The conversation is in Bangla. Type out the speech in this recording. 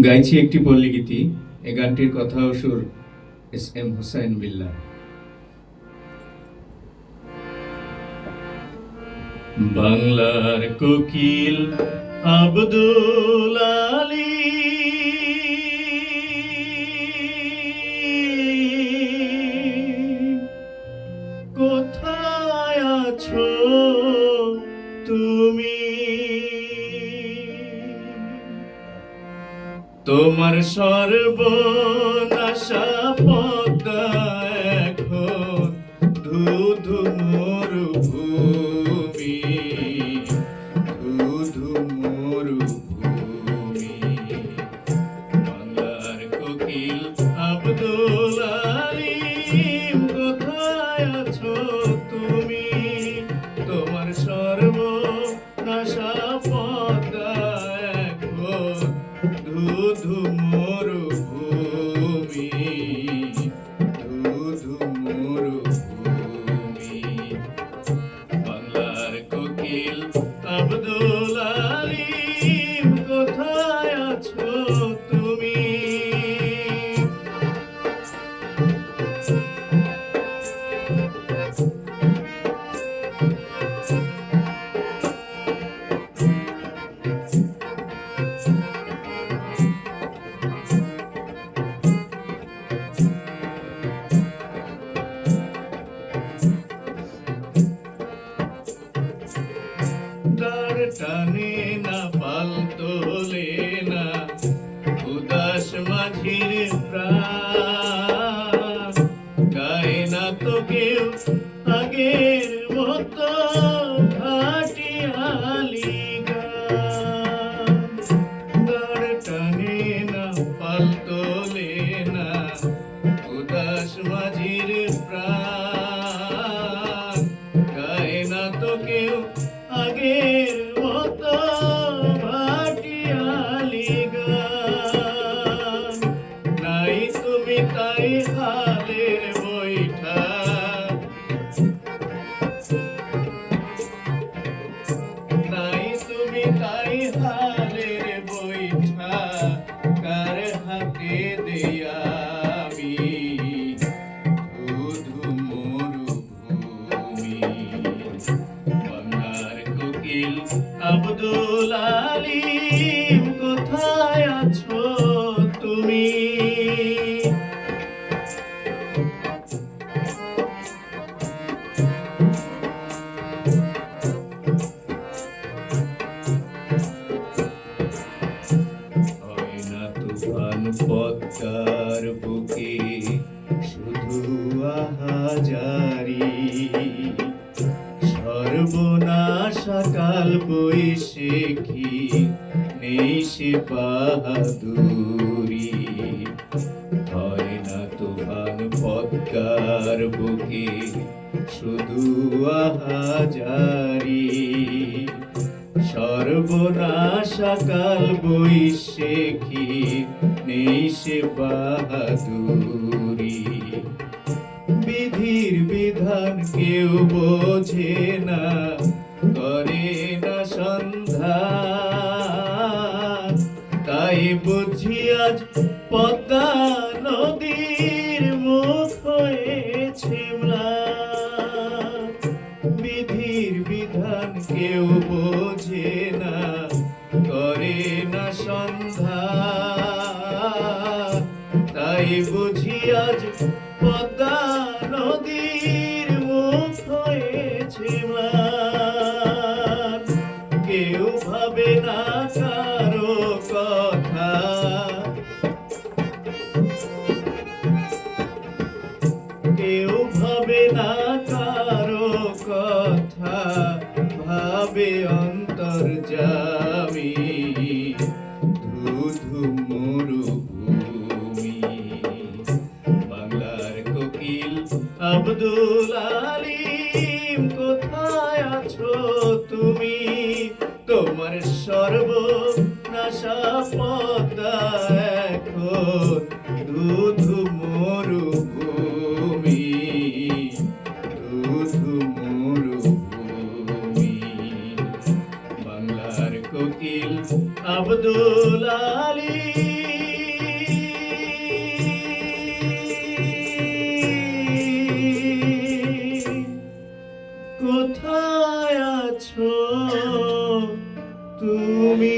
গাইছি একটি পল্লীগীতি। এই গানটির কথা ও সুর এস.এম. হুসাইন বিল্লাহ। বাংলার কোকিল আব্দুল আলী কোথায় আছো তুমি? তোমার সর্বনাশা পদ্মা এখন ধুধু মরুভূমি, ধুধু মরুভূমি। বাংলার কোকিল আব্দুল আলী কোথায় আছো তুমি? তোমার সর্বনাশা পদ্মা এখন ধুধু মরুভূমি, ধুধু মরুভূমি। বাংলার কোকিল আব্দুল আলী কোথায় আছো তুমি? দাঁড় টানে না, পাল তোলে না, উদাস মাঝির প্রাণ। গায় না তো কেউ আগের মতো ভাটিয়ালি গান। দাঁড় টানে না, পাল তোলে না, উদাস মাঝির প্রাণ। গায় না তো কেউ আগের মতো ভাটিয়ালি গান। নাই তুমি তাই হালের বৈঠা, নাই তুমি তাই হালের বৈঠা। কার হাতে দেয়া আমি ধুধু মরুভূমি। বাংলার কোকিল আব্দুল আলী কোথায় আছো তুমি? হয় না তুফান পদ্মার বুকে শুধু আহাজারি, সর্বনাশা কাল বৈশাখী নেই সে বাহাদুরি। হয় না তুফান পদ্মার বুকে শুধু আহাজারি, সর্বনাশা কাল বৈশাখী নেই সে বাহাদুরি। বিধির বিধান কেউ বোঝে না, করে না সন্ধান। তাই বুঝি আজ পদ্মা নদীর মুখ হয়েছে ম্লান। বিধির বিধান কেউ বোঝে না, করে না সন্ধান। তাই বুঝি আজ পদ্মা নদীর মুখ হয়েছে ম্লান। কেউ ভাবে না কারো কথা, কেউ ভাবে না কারো কথা, ভাবে অন্তর্যামী ধুধু মরুভূমি। বাংলার কোকিল আব্দুল আলী কোথায় আছো তুমি? তোমার সর্বনাশা পদ্মা এখন ধুধু মরুভূমি, ধুধু মরুভূমি। বাংলার উকিল আব্দুল আলী। কোথায় আছো তুমি?